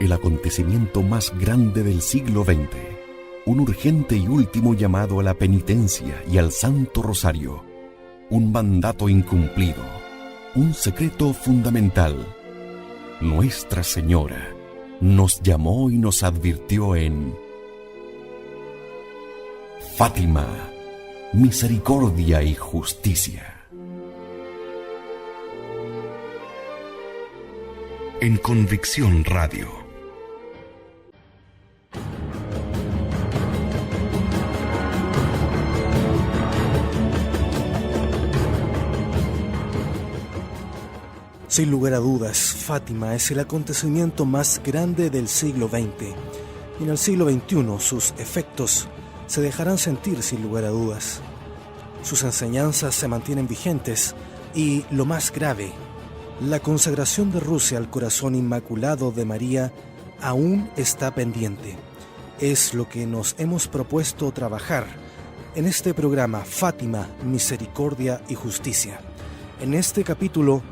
el acontecimiento más grande del siglo XX, un urgente y último llamado a la penitencia y al Santo Rosario, un mandato incumplido, un secreto fundamental. Nuestra Señora nos llamó y nos advirtió en Fátima, misericordia y justicia. En Convicción Radio. Sin lugar a dudas, Fátima es el acontecimiento más grande del siglo XX. Y en el siglo XXI sus efectos se dejarán sentir sin lugar a dudas. Sus enseñanzas se mantienen vigentes y, lo más grave, la consagración de Rusia al corazón inmaculado de María aún está pendiente. Es lo que nos hemos propuesto trabajar en este programa Fátima, Misericordia y Justicia. En este capítulo,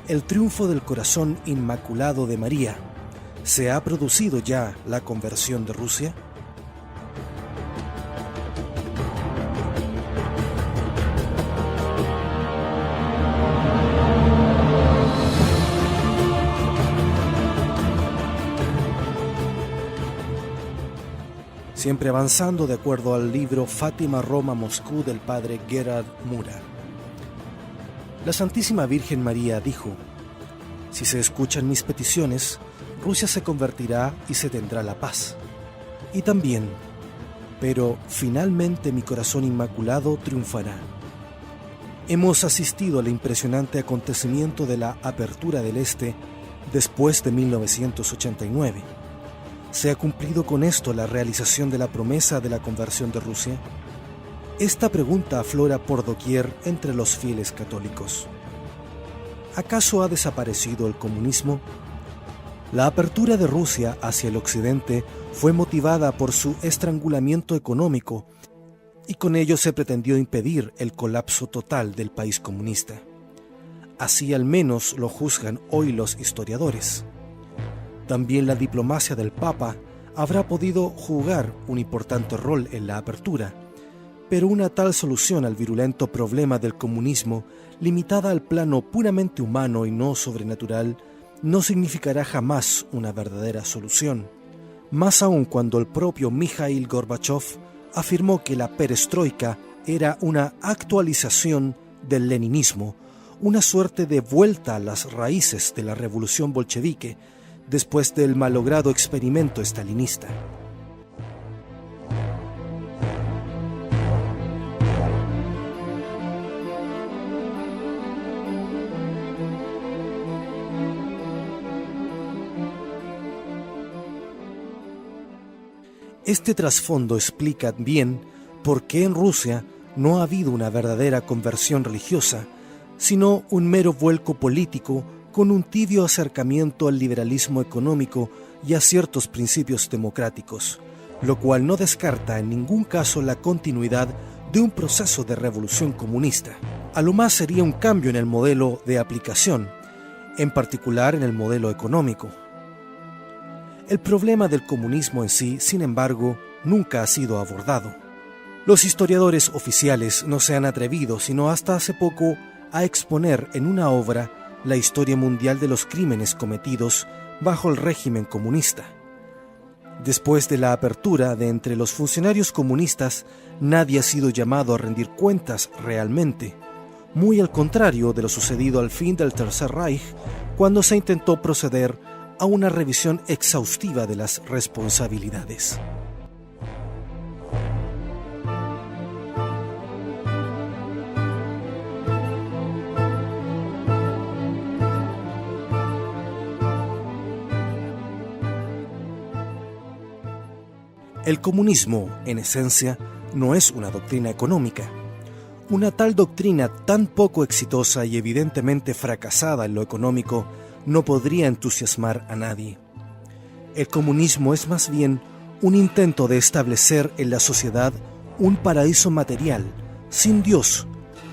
el triunfo del corazón inmaculado de María. ¿Se ha producido ya la conversión de Rusia? Siempre avanzando de acuerdo al libro Fátima, Roma, Moscú del padre Gerhard Müller. La Santísima Virgen María dijo: si se escuchan mis peticiones, Rusia se convertirá y se tendrá la paz. Y también, pero finalmente mi corazón inmaculado triunfará. Hemos asistido al impresionante acontecimiento de la apertura del Este después de 1989. ¿Se ha cumplido con esto la realización de la promesa de la conversión de Rusia? Esta pregunta aflora por doquier entre los fieles católicos. ¿Acaso ha desaparecido el comunismo? La apertura de Rusia hacia el occidente fue motivada por su estrangulamiento económico y con ello se pretendió impedir el colapso total del país comunista. Así al menos lo juzgan hoy los historiadores. También la diplomacia del Papa habrá podido jugar un importante rol en la apertura, pero una tal solución al virulento problema del comunismo, limitada al plano puramente humano y no sobrenatural, no significará jamás una verdadera solución. Más aún cuando el propio Mikhail Gorbachev afirmó que la perestroika era una actualización del leninismo, una suerte de vuelta a las raíces de la revolución bolchevique, después del malogrado experimento estalinista. Este trasfondo explica bien por qué en Rusia no ha habido una verdadera conversión religiosa, sino un mero vuelco político con un tibio acercamiento al liberalismo económico y a ciertos principios democráticos, lo cual no descarta en ningún caso la continuidad de un proceso de revolución comunista. A lo más sería un cambio en el modelo de aplicación, en particular en el modelo económico. El problema del comunismo en sí, sin embargo, nunca ha sido abordado. Los historiadores oficiales no se han atrevido, sino hasta hace poco, a exponer en una obra la historia mundial de los crímenes cometidos bajo el régimen comunista. Después de la apertura de entre los funcionarios comunistas, nadie ha sido llamado a rendir cuentas realmente, muy al contrario de lo sucedido al fin del Tercer Reich, cuando se intentó proceder a una revisión exhaustiva de las responsabilidades. El comunismo, en esencia, no es una doctrina económica. Una tal doctrina tan poco exitosa y evidentemente fracasada en lo económico no podría entusiasmar a nadie. El comunismo es más bien un intento de establecer en la sociedad un paraíso material, sin Dios,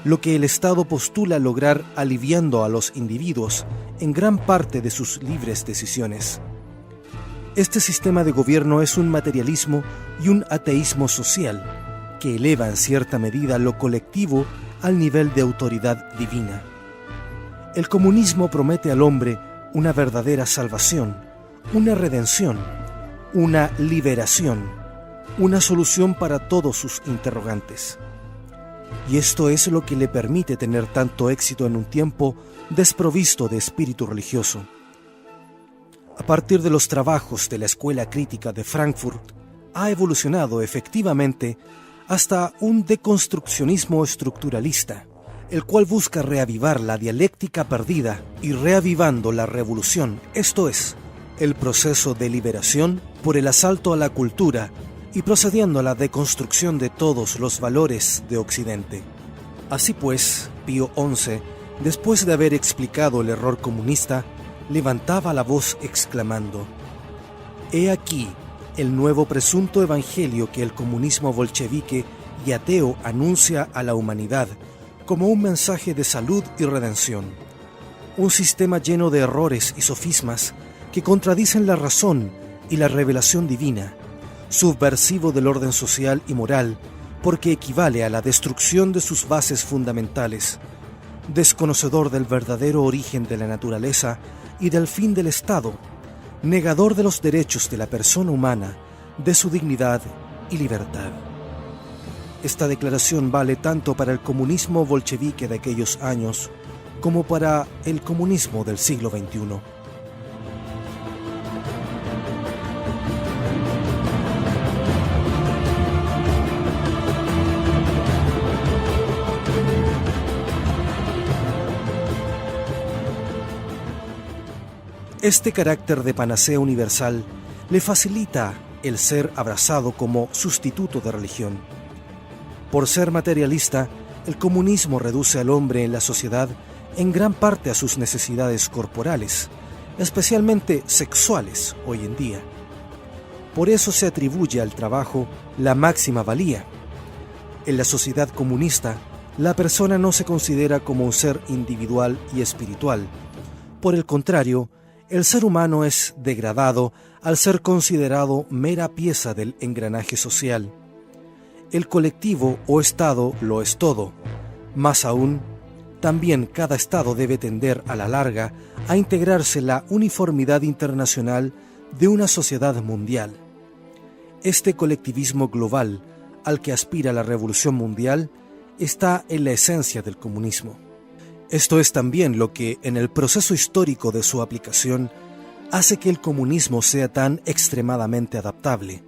lo que el Estado postula lograr aliviando a los individuos en gran parte de sus libres decisiones. Este sistema de gobierno es un materialismo y un ateísmo social que eleva en cierta medida lo colectivo al nivel de autoridad divina. El comunismo promete al hombre una verdadera salvación, una redención, una liberación, una solución para todos sus interrogantes. Y esto es lo que le permite tener tanto éxito en un tiempo desprovisto de espíritu religioso. A partir de los trabajos de la Escuela Crítica de Frankfurt, ha evolucionado efectivamente hasta un deconstruccionismo estructuralista, el cual busca reavivar la dialéctica perdida y reavivando la revolución, esto es, el proceso de liberación por el asalto a la cultura y procediendo a la deconstrucción de todos los valores de Occidente. Así pues, Pío XI, después de haber explicado el error comunista, levantaba la voz exclamando: «He aquí el nuevo presunto evangelio que el comunismo bolchevique y ateo anuncia a la humanidad como un mensaje de salud y redención. Un sistema lleno de errores y sofismas que contradicen la razón y la revelación divina, subversivo del orden social y moral porque equivale a la destrucción de sus bases fundamentales, desconocedor del verdadero origen de la naturaleza y del fin del Estado, negador de los derechos de la persona humana, de su dignidad y libertad». Esta declaración vale tanto para el comunismo bolchevique de aquellos años como para el comunismo del siglo XXI. Este carácter de panacea universal le facilita el ser abrazado como sustituto de religión. Por ser materialista, el comunismo reduce al hombre en la sociedad en gran parte a sus necesidades corporales, especialmente sexuales hoy en día. Por eso se atribuye al trabajo la máxima valía. En la sociedad comunista, la persona no se considera como un ser individual y espiritual. Por el contrario, el ser humano es degradado al ser considerado mera pieza del engranaje social. El colectivo o Estado lo es todo. Más aún, también cada Estado debe tender a la larga a integrarse en la uniformidad internacional de una sociedad mundial. Este colectivismo global al que aspira la revolución mundial está en la esencia del comunismo. Esto es también lo que, en el proceso histórico de su aplicación, hace que el comunismo sea tan extremadamente adaptable.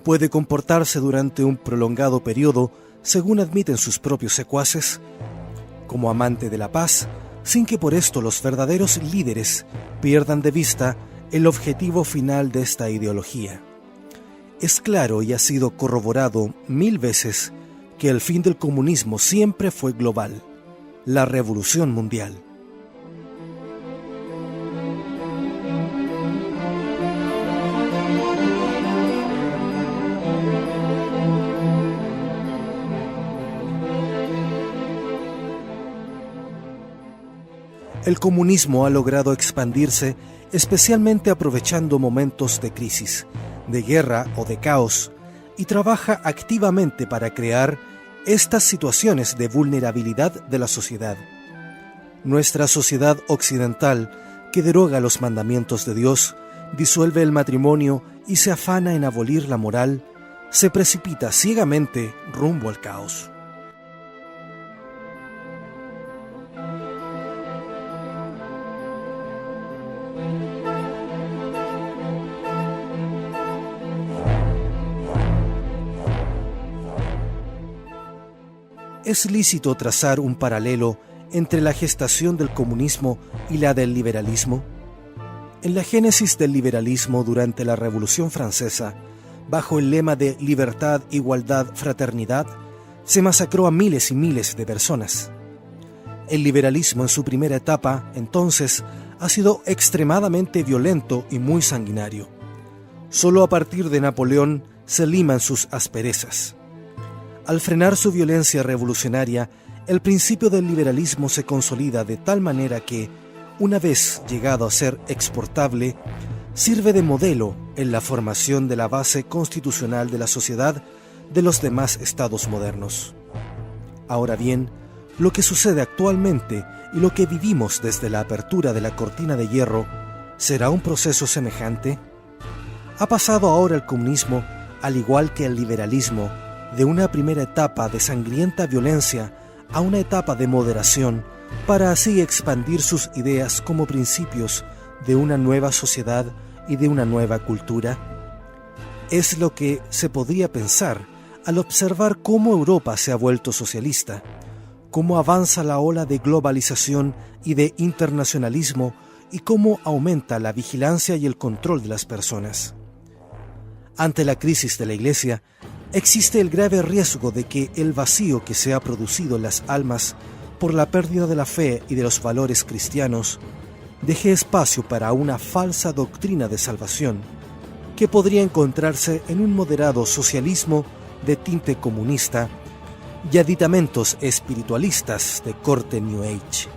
Puede comportarse durante un prolongado periodo, según admiten sus propios secuaces, como amante de la paz, sin que por esto los verdaderos líderes pierdan de vista el objetivo final de esta ideología. Es claro y ha sido corroborado 1000 veces que el fin del comunismo siempre fue global: la revolución mundial. El comunismo ha logrado expandirse especialmente aprovechando momentos de crisis, de guerra o de caos, y trabaja activamente para crear estas situaciones de vulnerabilidad de la sociedad. Nuestra sociedad occidental, que deroga los mandamientos de Dios, disuelve el matrimonio y se afana en abolir la moral, se precipita ciegamente rumbo al caos. Es lícito trazar un paralelo entre la gestación del comunismo y la del liberalismo. En la génesis del liberalismo durante la Revolución Francesa, bajo el lema de libertad, igualdad, fraternidad, se masacró a miles y miles de personas. El liberalismo en su primera etapa, entonces, ha sido extremadamente violento y muy sanguinario. Solo a partir de Napoleón se liman sus asperezas. Al frenar su violencia revolucionaria, el principio del liberalismo se consolida de tal manera que, una vez llegado a ser exportable, sirve de modelo en la formación de la base constitucional de la sociedad de los demás estados modernos. Ahora bien, lo que sucede actualmente y lo que vivimos desde la apertura de la cortina de hierro, ¿será un proceso semejante? Ha pasado ahora el comunismo, al igual que el liberalismo, de una primera etapa de sangrienta violencia a una etapa de moderación, para así expandir sus ideas como principios de una nueva sociedad y de una nueva cultura. Es lo que se podría pensar al observar cómo Europa se ha vuelto socialista, cómo avanza la ola de globalización y de internacionalismo y cómo aumenta la vigilancia y el control de las personas. Ante la crisis de la Iglesia, existe el grave riesgo de que el vacío que se ha producido en las almas por la pérdida de la fe y de los valores cristianos deje espacio para una falsa doctrina de salvación que podría encontrarse en un moderado socialismo de tinte comunista y aditamentos espiritualistas de corte New Age.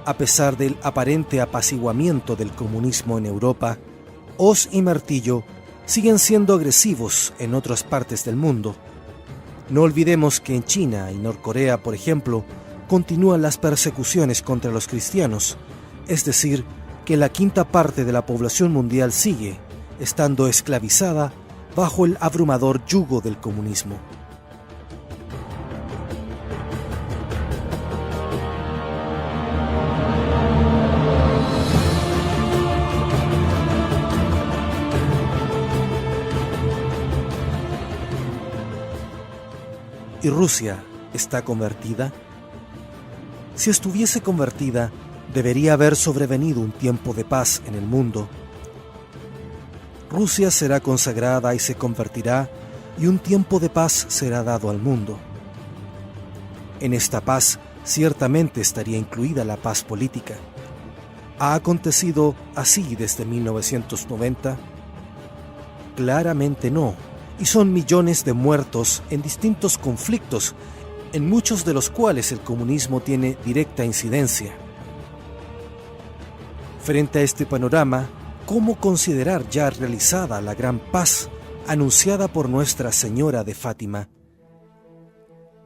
A pesar del aparente apaciguamiento del comunismo en Europa, hoz y martillo siguen siendo agresivos en otras partes del mundo. No olvidemos que en China y Norcorea, por ejemplo, continúan las persecuciones contra los cristianos, es decir, que la quinta parte de la población mundial sigue estando esclavizada bajo el abrumador yugo del comunismo. ¿Y Rusia está convertida? Si estuviese convertida, debería haber sobrevenido un tiempo de paz en el mundo. Rusia será consagrada y se convertirá, y un tiempo de paz será dado al mundo. En esta paz ciertamente estaría incluida la paz política. ¿Ha acontecido así desde 1990? Claramente no. Y son millones de muertos en distintos conflictos, en muchos de los cuales el comunismo tiene directa incidencia. Frente a este panorama, ¿cómo considerar ya realizada la gran paz anunciada por Nuestra Señora de Fátima?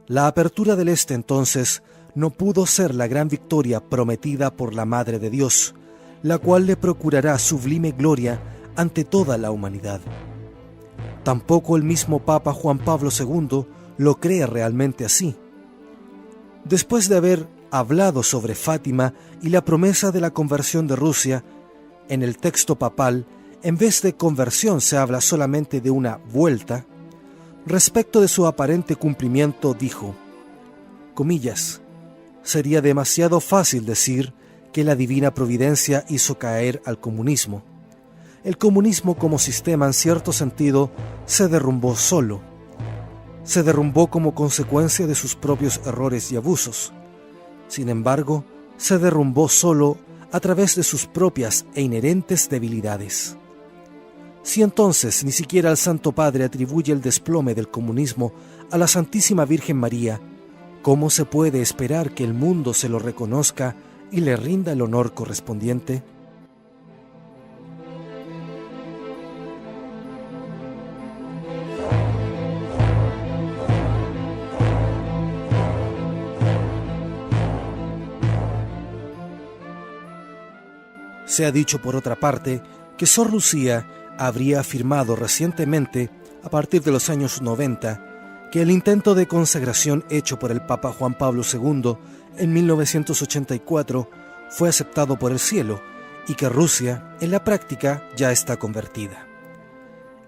La apertura del Este, entonces, no pudo ser la gran victoria prometida por la Madre de Dios, la cual le procurará sublime gloria ante toda la humanidad. Tampoco el mismo Papa Juan Pablo II lo cree realmente así. Después de haber hablado sobre Fátima y la promesa de la conversión de Rusia, en el texto papal, en vez de conversión se habla solamente de una vuelta. Respecto de su aparente cumplimiento dijo, comillas, sería demasiado fácil decir que la divina providencia hizo caer al comunismo. El comunismo como sistema en cierto sentido se derrumbó solo. Se derrumbó como consecuencia de sus propios errores y abusos. Sin embargo, se derrumbó solo a través de sus propias e inherentes debilidades. Si entonces ni siquiera el Santo Padre atribuye el desplome del comunismo a la Santísima Virgen María, ¿cómo se puede esperar que el mundo se lo reconozca y le rinda el honor correspondiente? Se ha dicho, por otra parte, que Sor Lucía habría afirmado recientemente, a partir de los años 90, que el intento de consagración hecho por el Papa Juan Pablo II en 1984 fue aceptado por el cielo y que Rusia, en la práctica, ya está convertida.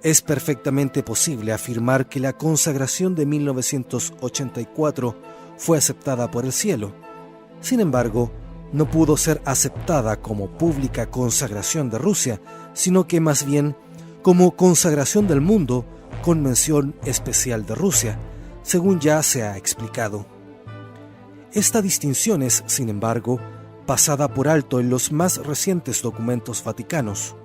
Es perfectamente posible afirmar que la consagración de 1984 fue aceptada por el cielo. Sin embargo, no pudo ser aceptada como pública consagración de Rusia, sino que más bien como consagración del mundo con mención especial de Rusia, según ya se ha explicado. Esta distinción es, sin embargo, pasada por alto en los más recientes documentos vaticanos.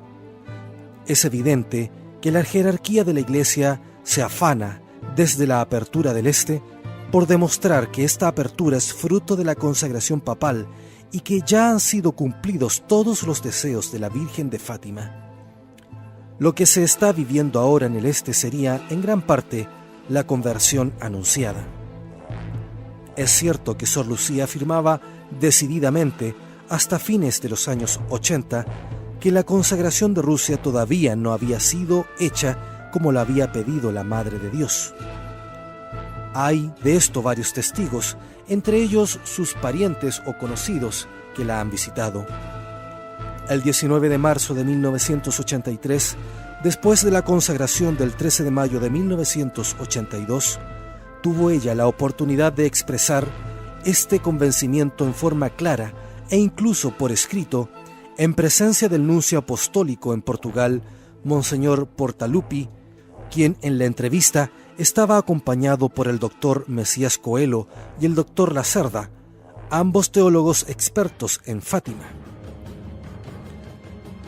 Es evidente que la jerarquía de la Iglesia se afana, desde la apertura del Este, por demostrar que esta apertura es fruto de la consagración papal y que ya han sido cumplidos todos los deseos de la Virgen de Fátima. Lo que se está viviendo ahora en el este sería, en gran parte, la conversión anunciada. Es cierto que Sor Lucía afirmaba decididamente, hasta fines de los años 80, que la consagración de Rusia todavía no había sido hecha como la había pedido la Madre de Dios. Hay de esto varios testigos, entre ellos sus parientes o conocidos que la han visitado. El 19 de marzo de 1983, después de la consagración del 13 de mayo de 1982, tuvo ella la oportunidad de expresar este convencimiento en forma clara e incluso por escrito, en presencia del nuncio apostólico en Portugal, Monseñor Portaluppi, quien en la entrevista estaba acompañado por el doctor Mesías Coelho y el doctor Lacerda, ambos teólogos expertos en Fátima.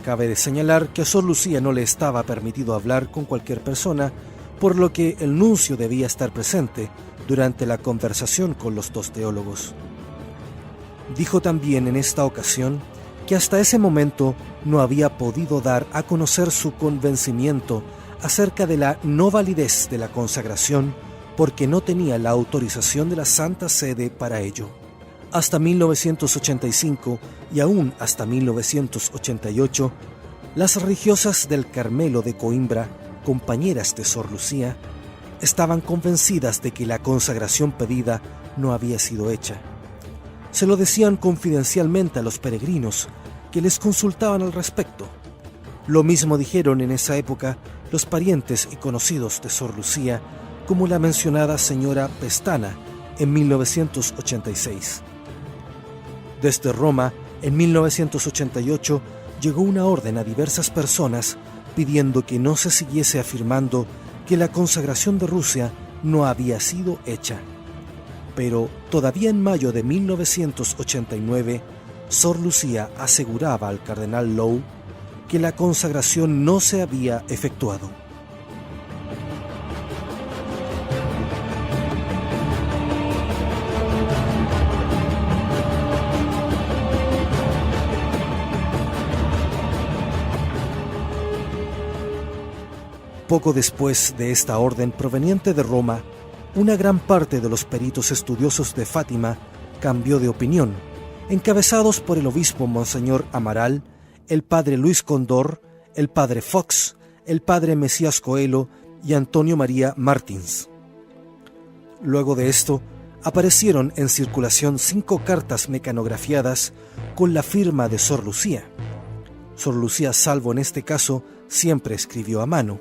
Cabe de señalar que a Sor Lucía no le estaba permitido hablar con cualquier persona, por lo que el nuncio debía estar presente durante la conversación con los dos teólogos. Dijo también en esta ocasión que hasta ese momento no había podido dar a conocer su convencimiento acerca de la no validez de la consagración porque no tenía la autorización de la Santa Sede para ello. Hasta 1985 y aún hasta 1988, las religiosas del Carmelo de Coimbra, compañeras de Sor Lucía, estaban convencidas de que la consagración pedida no había sido hecha. Se lo decían confidencialmente a los peregrinos que les consultaban al respecto. Lo mismo dijeron en esa época los parientes y conocidos de Sor Lucía, como la mencionada señora Pestana en 1986. Desde Roma, en 1988, llegó una orden a diversas personas pidiendo que no se siguiese afirmando que la consagración de Rusia no había sido hecha. Pero todavía en mayo de 1989, Sor Lucía aseguraba al cardenal Lowe que la consagración no se había efectuado. Poco después de esta orden proveniente de Roma, una gran parte de los peritos estudiosos de Fátima cambió de opinión, encabezados por el obispo Monseñor Amaral, el padre Luis Condor, el padre Fox, el padre Mesías Coelho y Antonio María Martins. Luego de esto, aparecieron en circulación 5 cartas mecanografiadas con la firma de Sor Lucía. Sor Lucía Salvo en este caso siempre escribió a mano,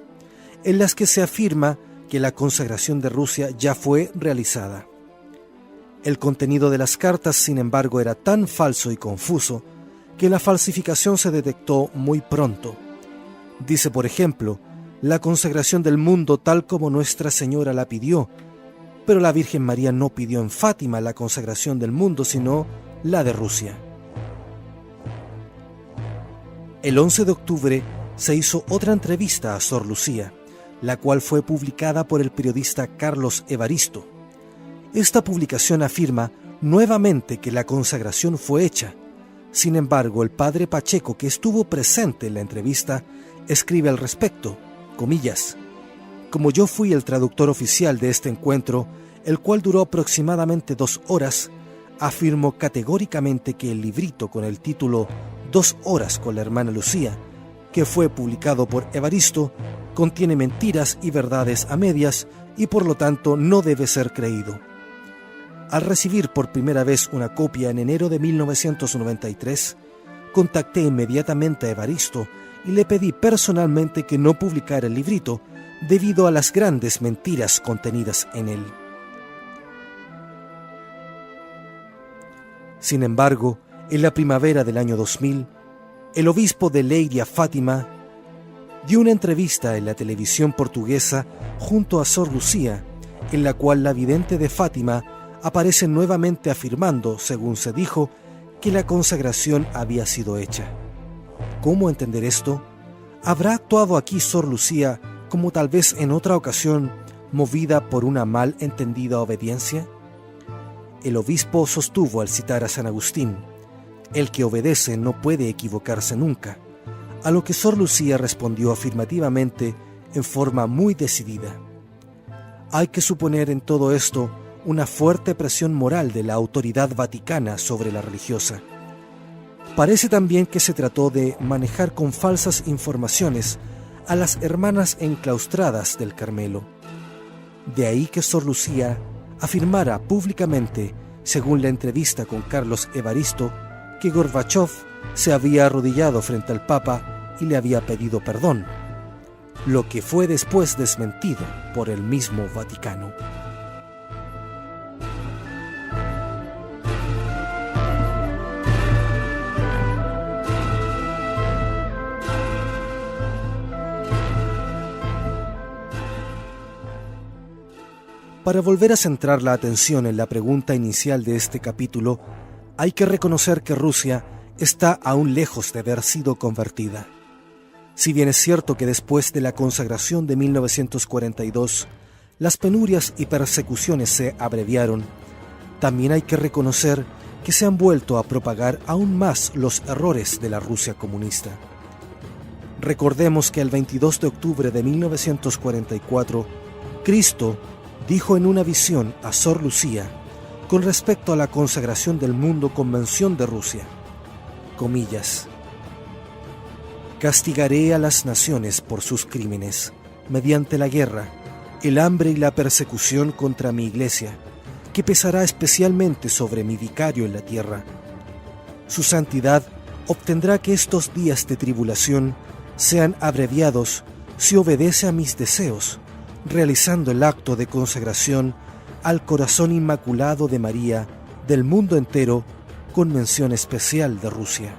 en las que se afirma que la consagración de Rusia ya fue realizada. El contenido de las cartas, sin embargo, era tan falso y confuso que la falsificación se detectó muy pronto. Dice, por ejemplo, la consagración del mundo tal como Nuestra Señora la pidió, pero la Virgen María no pidió en Fátima la consagración del mundo, sino la de Rusia. El 11 de octubre se hizo otra entrevista a Sor Lucía, la cual fue publicada por el periodista Carlos Evaristo. Esta publicación afirma nuevamente que la consagración fue hecha. Sin embargo, el padre Pacheco, que estuvo presente en la entrevista, escribe al respecto, comillas, como yo fui el traductor oficial de este encuentro, el cual duró aproximadamente 2 horas, afirmo categóricamente que el librito con el título 2 horas con la hermana Lucía, que fue publicado por Evaristo, contiene mentiras y verdades a medias y por lo tanto no debe ser creído. Al recibir por primera vez una copia en enero de 1993, contacté inmediatamente a Evaristo y le pedí personalmente que no publicara el librito debido a las grandes mentiras contenidas en él. Sin embargo, en la primavera del año 2000, el obispo de Leiria, Fátima, dio una entrevista en la televisión portuguesa junto a Sor Lucía, en la cual la vidente de Fátima aparece nuevamente afirmando, según se dijo, que la consagración había sido hecha. ¿Cómo entender esto? ¿Habrá actuado aquí Sor Lucía como tal vez en otra ocasión, movida por una mal entendida obediencia? El obispo sostuvo al citar a San Agustín El que obedece no puede equivocarse nunca, a lo que Sor Lucía respondió afirmativamente en forma muy decidida. Hay que suponer en todo esto una fuerte presión moral de la autoridad vaticana sobre la religiosa. Parece también que se trató de manejar con falsas informaciones a las hermanas enclaustradas del Carmelo. De ahí que Sor Lucía afirmara públicamente, según la entrevista con Carlos Evaristo, que Gorbachov se había arrodillado frente al Papa y le había pedido perdón, lo que fue después desmentido por el mismo Vaticano. Para volver a centrar la atención en la pregunta inicial de este capítulo, hay que reconocer que Rusia está aún lejos de haber sido convertida. Si bien es cierto que después de la consagración de 1942, las penurias y persecuciones se abreviaron, también hay que reconocer que se han vuelto a propagar aún más los errores de la Rusia comunista. Recordemos que el 22 de octubre de 1944, Cristo dijo en una visión a Sor Lucía con respecto a la consagración del mundo Convención de Rusia, comillas, «Castigaré a las naciones por sus crímenes, mediante la guerra, el hambre y la persecución contra mi iglesia, que pesará especialmente sobre mi vicario en la tierra. Su santidad obtendrá que estos días de tribulación sean abreviados si obedece a mis deseos, realizando el acto de consagración al corazón inmaculado de María del mundo entero, con mención especial de Rusia.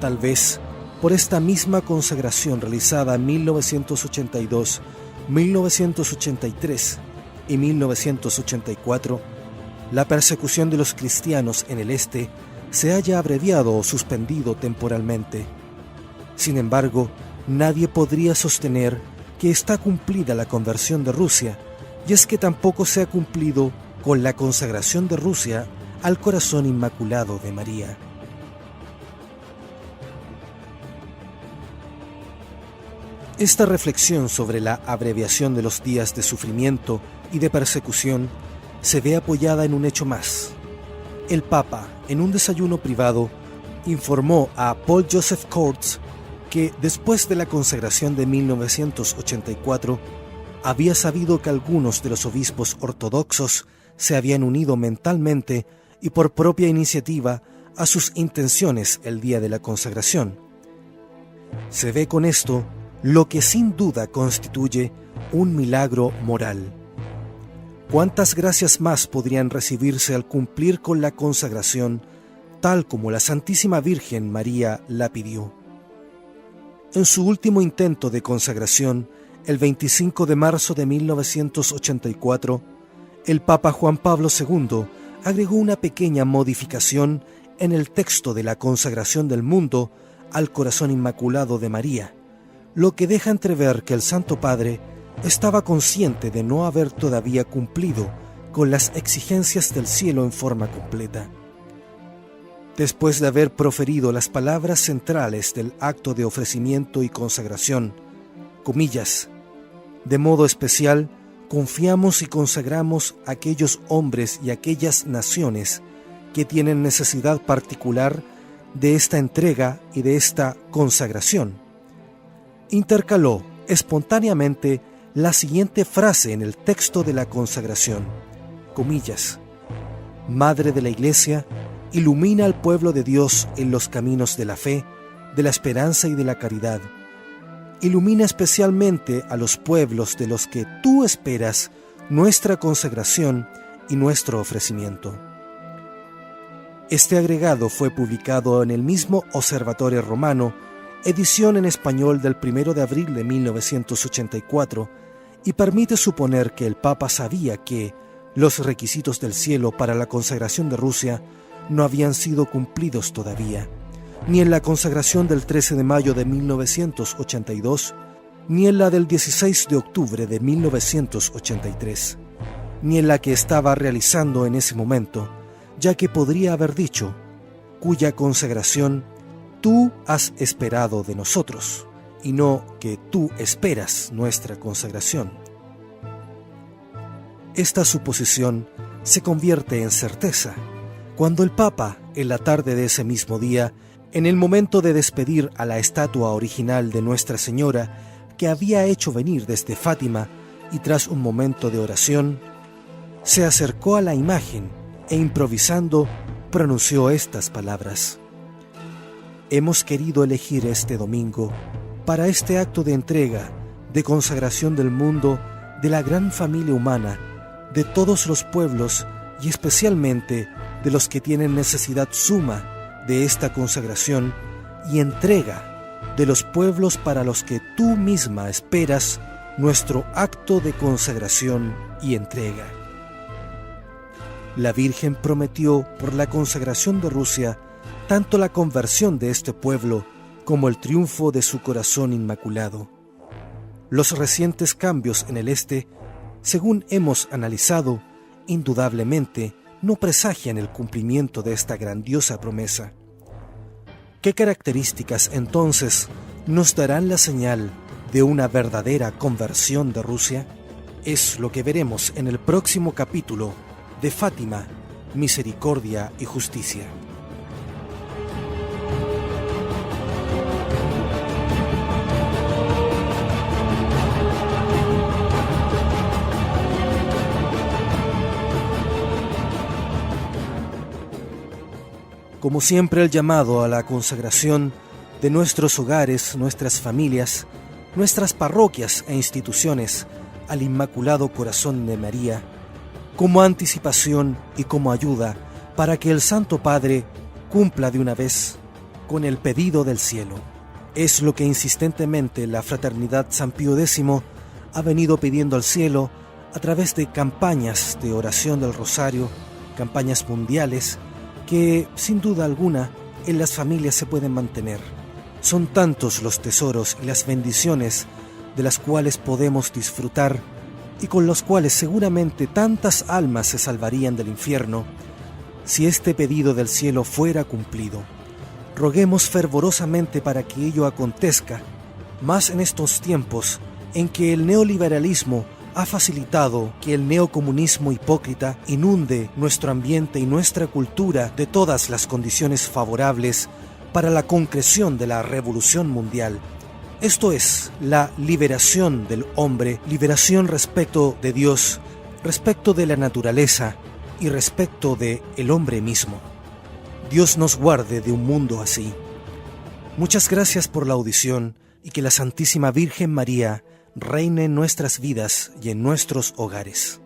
Tal vez por esta misma consagración realizada en 1982, 1983 y 1984, la persecución de los cristianos en el este se haya abreviado o suspendido temporalmente. Sin embargo, nadie podría sostener que está cumplida la conversión de Rusia, y es que tampoco se ha cumplido con la consagración de Rusia al corazón inmaculado de María. Esta reflexión sobre la abreviación de los días de sufrimiento y de persecución se ve apoyada en un hecho más. El Papa, en un desayuno privado, informó a Paul Joseph Kurz que después de la consagración de 1984 había sabido que algunos de los obispos ortodoxos se habían unido mentalmente y por propia iniciativa a sus intenciones el día de la consagración. Se ve con esto lo que sin duda constituye un milagro moral. ¿Cuántas gracias más podrían recibirse al cumplir con la consagración tal como la Santísima Virgen María la pidió? En su último intento de consagración, el 25 de marzo de 1984, el Papa Juan Pablo II agregó una pequeña modificación en el texto de la consagración del mundo al corazón inmaculado de María, lo que deja entrever que el Santo Padre estaba consciente de no haber todavía cumplido con las exigencias del cielo en forma completa. Después de haber proferido las palabras centrales del acto de ofrecimiento y consagración, comillas, de modo especial, confiamos y consagramos a aquellos hombres y aquellas naciones que tienen necesidad particular de esta entrega y de esta consagración. Intercaló espontáneamente la siguiente frase en el texto de la consagración, comillas, Madre de la Iglesia, ilumina al pueblo de Dios en los caminos de la fe, de la esperanza y de la caridad. Ilumina especialmente a los pueblos de los que tú esperas nuestra consagración y nuestro ofrecimiento. Este agregado fue publicado en el mismo Observatorio Romano, edición en español del 1 de abril de 1984, y permite suponer que el Papa sabía que los requisitos del cielo para la consagración de Rusia no habían sido cumplidos todavía, ni en la consagración del 13 de mayo de 1982, ni en la del 16 de octubre de 1983, ni en la que estaba realizando en ese momento, ya que podría haber dicho, cuya consagración tú has esperado de nosotros, y no que tú esperas nuestra consagración. Esta suposición se convierte en certeza cuando el Papa, en la tarde de ese mismo día, en el momento de despedir a la estatua original de Nuestra Señora que había hecho venir desde Fátima, y tras un momento de oración, se acercó a la imagen e improvisando pronunció estas palabras: hemos querido elegir este domingo para este acto de entrega, de consagración del mundo, de la gran familia humana, de todos los pueblos y especialmente de los que tienen necesidad suma de esta consagración y entrega de los pueblos para los que tú misma esperas nuestro acto de consagración y entrega. La Virgen prometió por la consagración de Rusia tanto la conversión de este pueblo como el triunfo de su corazón inmaculado. Los recientes cambios en el este, según hemos analizado, indudablemente no presagian el cumplimiento de esta grandiosa promesa. ¿Qué características entonces nos darán la señal de una verdadera conversión de Rusia? Es lo que veremos en el próximo capítulo de Fátima, Misericordia y Justicia. Como siempre, el llamado a la consagración de nuestros hogares, nuestras familias, nuestras parroquias e instituciones al Inmaculado Corazón de María, como anticipación y como ayuda para que el Santo Padre cumpla de una vez con el pedido del cielo. Es lo que insistentemente la Fraternidad San Pío X ha venido pidiendo al cielo a través de campañas de oración del Rosario, campañas mundiales, que sin duda alguna en las familias se pueden mantener. Son tantos los tesoros y las bendiciones de las cuales podemos disfrutar y con los cuales seguramente tantas almas se salvarían del infierno si este pedido del cielo fuera cumplido. Roguemos fervorosamente para que ello acontezca, más en estos tiempos en que el neoliberalismo ha facilitado que el neocomunismo hipócrita inunde nuestro ambiente y nuestra cultura de todas las condiciones favorables para la concreción de la revolución mundial. Esto es la liberación del hombre, liberación respecto de Dios, respecto de la naturaleza y respecto de el hombre mismo. Dios nos guarde de un mundo así. Muchas gracias por la audición y que la Santísima Virgen María reine en nuestras vidas y en nuestros hogares.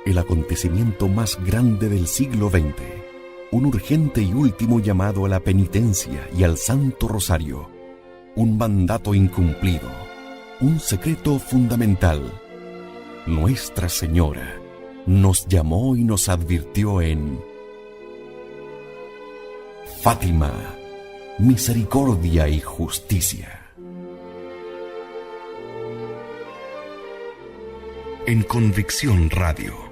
El acontecimiento más grande del siglo XX. Un urgente y último llamado a la penitencia y al Santo Rosario. Un mandato incumplido. Un secreto fundamental. Nuestra Señora nos llamó y nos advirtió en Fátima, Misericordia y Justicia. En Convicción Radio.